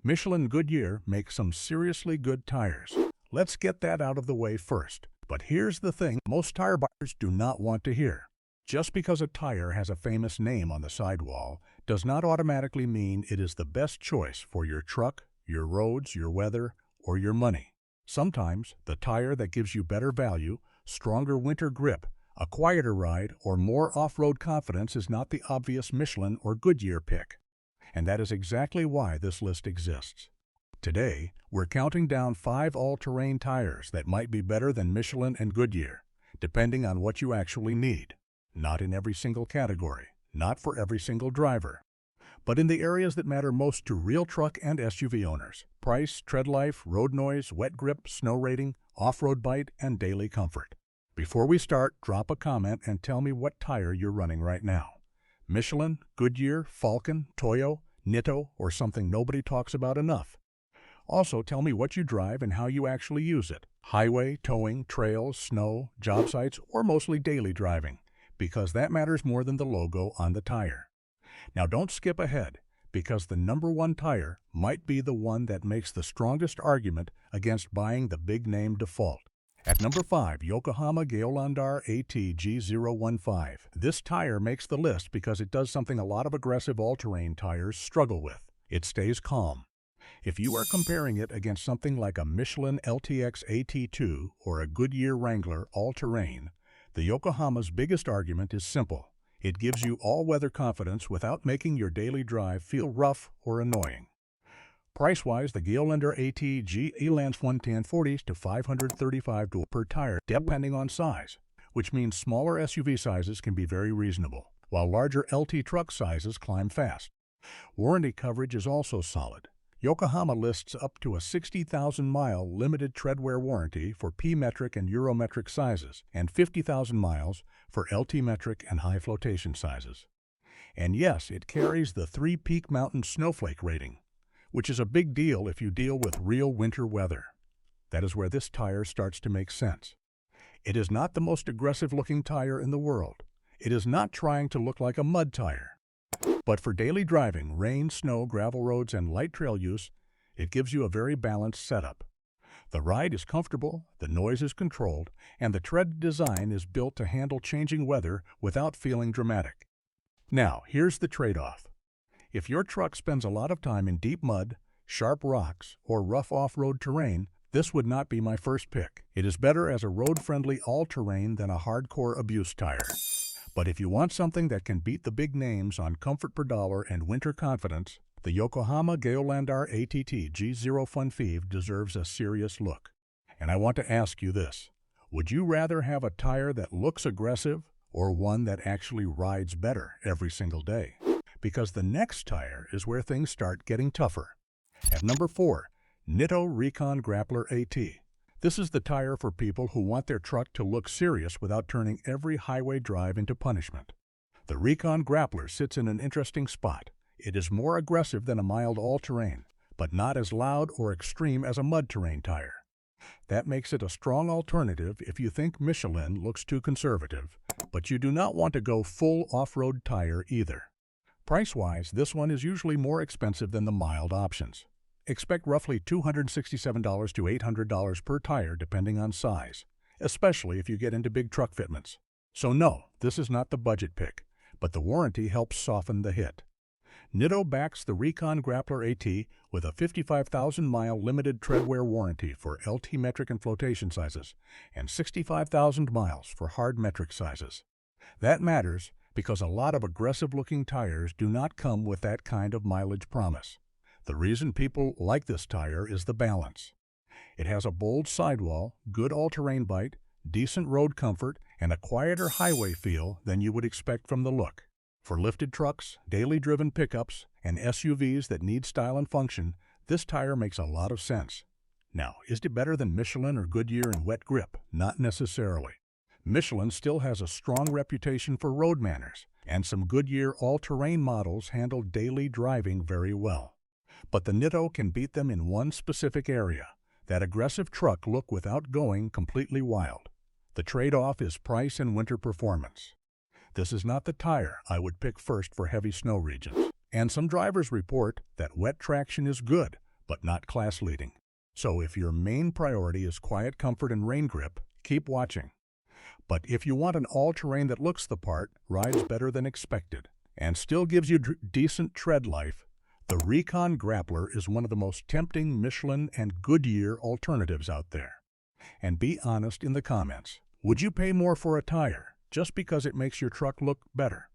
Michelin and Goodyear make some seriously good tires. Let's get that out of the way first. But here's the thing most tire buyers do not want to hear. Just because a tire has a famous name on the sidewall does not automatically mean it is the best choice for your truck, your roads, your weather, or your money. Sometimes the tire that gives you better value, stronger winter grip, a quieter ride, or more off-road confidence is not the obvious Michelin or Goodyear pick. And that is exactly why this list exists. Today, we're counting down 5 all-terrain tires that might be better than Michelin and Goodyear, depending on what you actually need. Not in every single category, not for every single driver, but in the areas that matter most to real truck and SUV owners: price, tread life, road noise, wet grip, snow rating, off-road bite, and daily comfort. Before we start, drop a comment and tell me what tire you're running right now. Michelin, Goodyear, Falken, Toyo, Nitto, or something nobody talks about enough. Also, tell me what you drive and how you actually use it. Highway, towing, trails, snow, job sites, or mostly daily driving, because that matters more than the logo on the tire. Now don't skip ahead, because the number 1 tire might be the one that makes the strongest argument against buying the big name default. At number 5, Yokohama Geolandar AT-G015. This tire makes the list because it does something a lot of aggressive all-terrain tires struggle with. It stays calm. If you are comparing it against something like a Michelin LTX AT2 or a Goodyear Wrangler all-terrain, the Yokohama's biggest argument is simple. It gives you all-weather confidence without making your daily drive feel rough or annoying. Price-wise, the Geolandar AT-G lands $110.40 to $535 per tire, depending on size, which means smaller SUV sizes can be very reasonable, while larger LT truck sizes climb fast. Warranty coverage is also solid. Yokohama lists up to a 60,000-mile limited treadwear warranty for P-metric and Eurometric sizes, and 50,000 miles for LT-metric and high flotation sizes. And yes, it carries the 3 Peak Mountain Snowflake rating, which is a big deal if you deal with real winter weather. That is where this tire starts to make sense. It is not the most aggressive-looking tire in the world. It is not trying to look like a mud tire. But for daily driving, rain, snow, gravel roads, and light trail use, it gives you a very balanced setup. The ride is comfortable, the noise is controlled, and the tread design is built to handle changing weather without feeling dramatic. Now, here's the trade-off. If your truck spends a lot of time in deep mud, sharp rocks, or rough off-road terrain, this would not be my first pick. It is better as a road-friendly all-terrain than a hardcore abuse tire. But if you want something that can beat the big names on comfort per dollar and winter confidence, the Yokohama Geolandar AT-G015 deserves a serious look. And I want to ask you this: would you rather have a tire that looks aggressive or one that actually rides better every single day? Because the next tire is where things start getting tougher. At number 4, Nitto Recon Grappler AT. This is the tire for people who want their truck to look serious without turning every highway drive into punishment. The Recon Grappler sits in an interesting spot. It is more aggressive than a mild all-terrain, but not as loud or extreme as a mud-terrain tire. That makes it a strong alternative if you think Michelin looks too conservative, but you do not want to go full off-road tire either. Price-wise, this one is usually more expensive than the mild options. Expect roughly $267 to $800 per tire depending on size, especially if you get into big truck fitments. So no, this is not the budget pick, but the warranty helps soften the hit. Nitto backs the Recon Grappler AT with a 55,000-mile limited treadwear warranty for LT metric and flotation sizes, and 65,000 miles for hard metric sizes. That matters because a lot of aggressive-looking tires do not come with that kind of mileage promise. The reason people like this tire is the balance. It has a bold sidewall, good all-terrain bite, decent road comfort, and a quieter highway feel than you would expect from the look. For lifted trucks, daily driven pickups, and SUVs that need style and function, this tire makes a lot of sense. Now, is it better than Michelin or Goodyear in wet grip? Not necessarily. Michelin still has a strong reputation for road manners, and some Goodyear all-terrain models handle daily driving very well. But the Nitto can beat them in one specific area: that aggressive truck look without going completely wild. The trade-off is price and winter performance. This is not the tire I would pick first for heavy snow regions. And some drivers report that wet traction is good, but not class-leading. So if your main priority is quiet comfort and rain grip, keep watching. But if you want an all-terrain that looks the part, rides better than expected, and still gives you decent tread life, the Recon Grappler is one of the most tempting Michelin and Goodyear alternatives out there. And be honest in the comments. Would you pay more for a tire just because it makes your truck look better?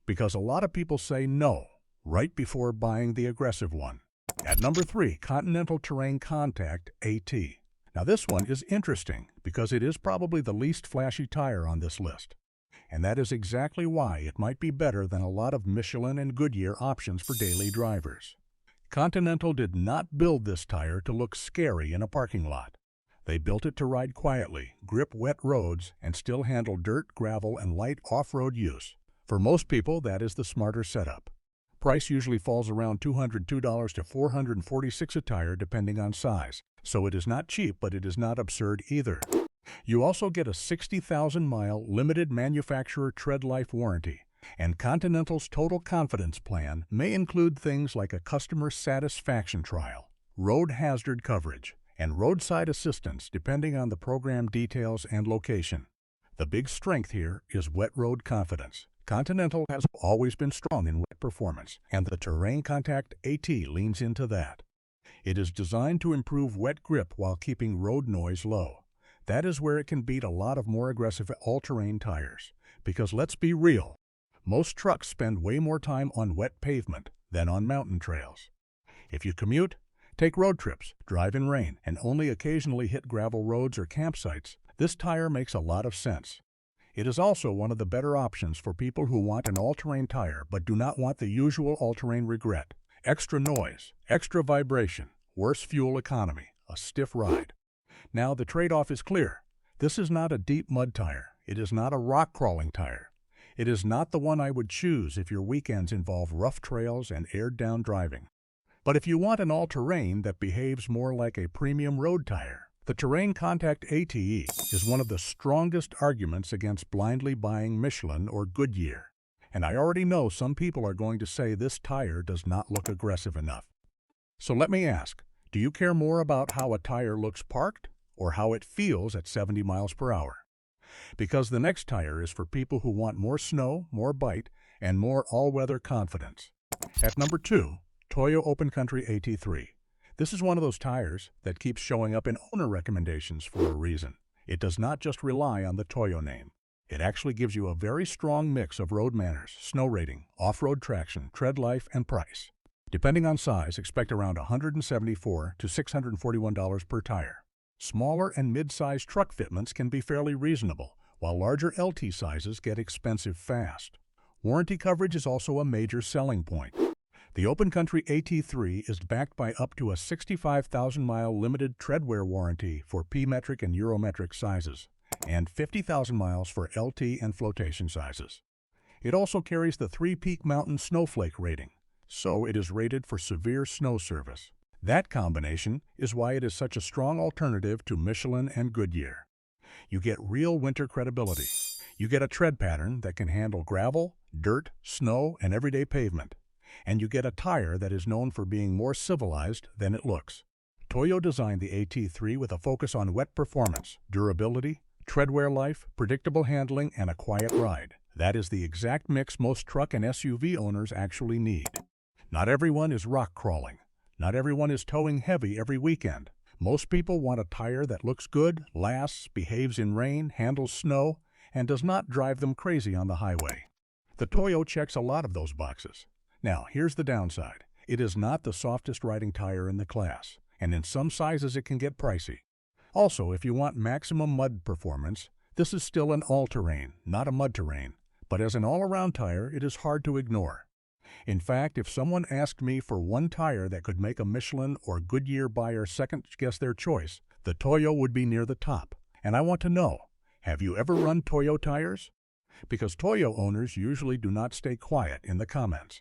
Because a lot of people say no right before buying the aggressive one. At number 3, Continental TerrainContact A. Now this one is interesting because it is probably the least flashy tire on this list. And that is exactly why it might be better than a lot of Michelin and Goodyear options for daily drivers. Continental did not build this tire to look scary in a parking lot. They built it to ride quietly, grip wet roads, and still handle dirt, gravel, and light off-road use. For most people, that is the smarter setup. Price usually falls around $202 to $446 a tire depending on size, so it is not cheap, but it is not absurd either. You also get a 60,000-mile limited manufacturer tread life warranty, and Continental's Total Confidence Plan may include things like a customer satisfaction trial, road hazard coverage, and roadside assistance depending on the program details and location. The big strength here is wet road confidence. Continental has always been strong in wet performance, and the TerrainContact A leans into that. It is designed to improve wet grip while keeping road noise low. That is where it can beat a lot of more aggressive all-terrain tires. Because let's be real, most trucks spend way more time on wet pavement than on mountain trails. If you commute, take road trips, drive in rain, and only occasionally hit gravel roads or campsites, this tire makes a lot of sense. It is also one of the better options for people who want an all-terrain tire but do not want the usual all-terrain regret. Extra noise, extra vibration, worse fuel economy, a stiff ride. Now the trade-off is clear. This is not a deep mud tire. It is not a rock-crawling tire. It is not the one I would choose if your weekends involve rough trails and aired-down driving. But if you want an all-terrain that behaves more like a premium road tire, the TerrainContact A is one of the strongest arguments against blindly buying Michelin or Goodyear. And I already know some people are going to say this tire does not look aggressive enough. So let me ask, do you care more about how a tire looks parked or how it feels at 70 miles per hour? Because the next tire is for people who want more snow, more bite, and more all-weather confidence. At number 2, Toyo Open Country AT3. This is one of those tires that keeps showing up in owner recommendations for a reason. It does not just rely on the Toyo name. It actually gives you a very strong mix of road manners, snow rating, off-road traction, tread life, and price. Depending on size, expect around $174 to $641 per tire. Smaller and mid-sized truck fitments can be fairly reasonable, while larger LT sizes get expensive fast. Warranty coverage is also a major selling point. The Open Country AT3 is backed by up to a 65,000-mile limited treadwear warranty for P-metric and Eurometric sizes, and 50,000 miles for LT and flotation sizes. It also carries the 3-peak mountain snowflake rating, so it is rated for severe snow service. That combination is why it is such a strong alternative to Michelin and Goodyear. You get real winter credibility. You get a tread pattern that can handle gravel, dirt, snow, and everyday pavement. And you get a tire that is known for being more civilized than it looks. Toyo designed the AT3 with a focus on wet performance, durability, treadwear life, predictable handling, and a quiet ride. That is the exact mix most truck and SUV owners actually need. Not everyone is rock crawling. Not everyone is towing heavy every weekend. Most people want a tire that looks good, lasts, behaves in rain, handles snow, and does not drive them crazy on the highway. The Toyo checks a lot of those boxes. Now, here's the downside. It is not the softest riding tire in the class, and in some sizes it can get pricey. Also, if you want maximum mud performance, this is still an all-terrain, not a mud terrain, but as an all-around tire, it is hard to ignore. In fact, if someone asked me for one tire that could make a Michelin or Goodyear buyer second-guess their choice, the Toyo would be near the top. And I want to know, have you ever run Toyo tires? Because Toyo owners usually do not stay quiet in the comments.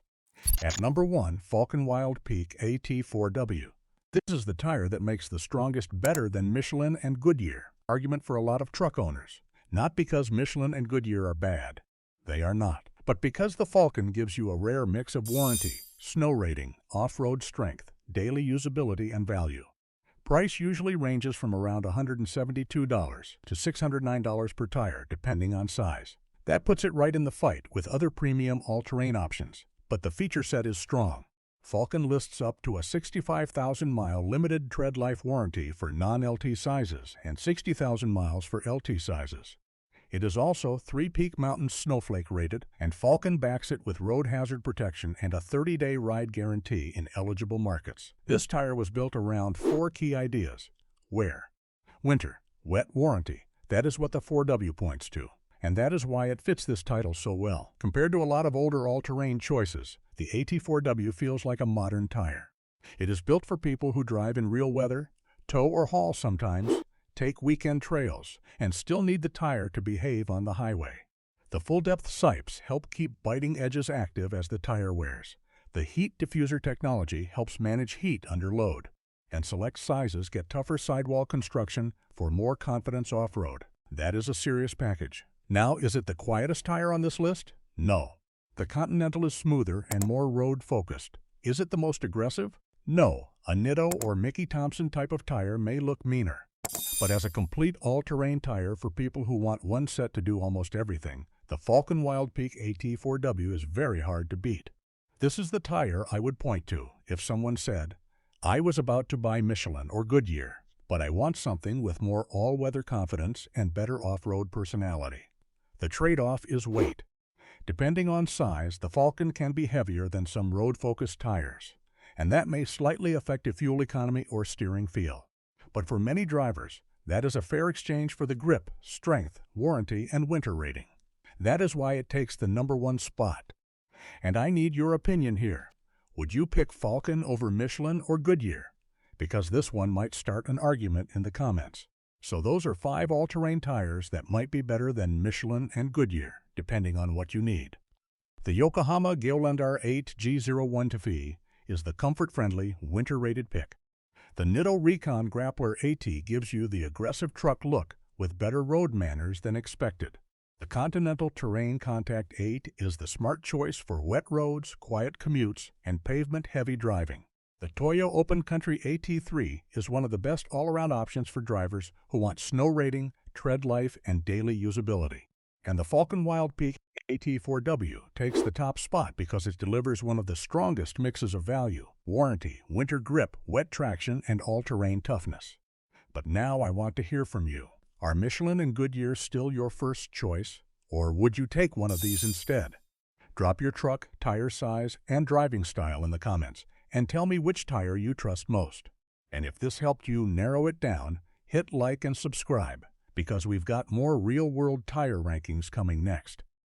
At number 1, Falken WildPeak AT4W. This is the tire that makes the strongest better than Michelin and Goodyear. Argument for a lot of truck owners. Not because Michelin and Goodyear are bad. They are not. But because the Falken gives you a rare mix of warranty, snow rating, off-road strength, daily usability, and value. Price usually ranges from around $172 to $609 per tire, depending on size. That puts it right in the fight with other premium all-terrain options, but the feature set is strong. Falken lists up to a 65,000-mile limited tread life warranty for non-LT sizes and 60,000 miles for LT sizes. It is also 3 Peak Mountain snowflake rated, and Falken backs it with road hazard protection and a 30-day ride guarantee in eligible markets. This tire was built around 4 key ideas. Wear. Winter. Wet warranty. That is what the 4W points to. And that is why it fits this title so well. Compared to a lot of older all-terrain choices, the AT4W feels like a modern tire. It is built for people who drive in real weather, tow or haul sometimes, take weekend trails, and still need the tire to behave on the highway. The full-depth sipes help keep biting edges active as the tire wears. The heat diffuser technology helps manage heat under load, and select sizes get tougher sidewall construction for more confidence off-road. That is a serious package. Now, is it the quietest tire on this list? No. The Continental is smoother and more road-focused. Is it the most aggressive? No. A Nitto or Mickey Thompson type of tire may look meaner. But as a complete all-terrain tire for people who want one set to do almost everything, the Falken WildPeak AT4W is very hard to beat. This is the tire I would point to if someone said, I was about to buy Michelin or Goodyear, but I want something with more all-weather confidence and better off-road personality. The trade-off is weight. Depending on size, the Falken can be heavier than some road-focused tires, and that may slightly affect the fuel economy or steering feel. But for many drivers, that is a fair exchange for the grip, strength, warranty, and winter rating. That is why it takes the #1 spot. And I need your opinion here. Would you pick Falken over Michelin or Goodyear? Because this one might start an argument in the comments. So those are 5 all-terrain tires that might be better than Michelin and Goodyear, depending on what you need. The Yokohama Geolandar 8 G01 is the comfort-friendly, winter-rated pick. The Nitto Recon Grappler AT gives you the aggressive truck look with better road manners than expected. The Continental TerrainContact A is the smart choice for wet roads, quiet commutes, and pavement-heavy driving. The Toyo Open Country AT3 is one of the best all-around options for drivers who want snow rating, tread life, and daily usability. And the Falken WildPeak AT4W takes the top spot because it delivers one of the strongest mixes of value, warranty, winter grip, wet traction, and all-terrain toughness. But now I want to hear from you. Are Michelin and Goodyear still your first choice, or would you take one of these instead? Drop your truck, tire size, and driving style in the comments, and tell me which tire you trust most. And if this helped you narrow it down, hit like and subscribe, because we've got more real-world tire rankings coming next.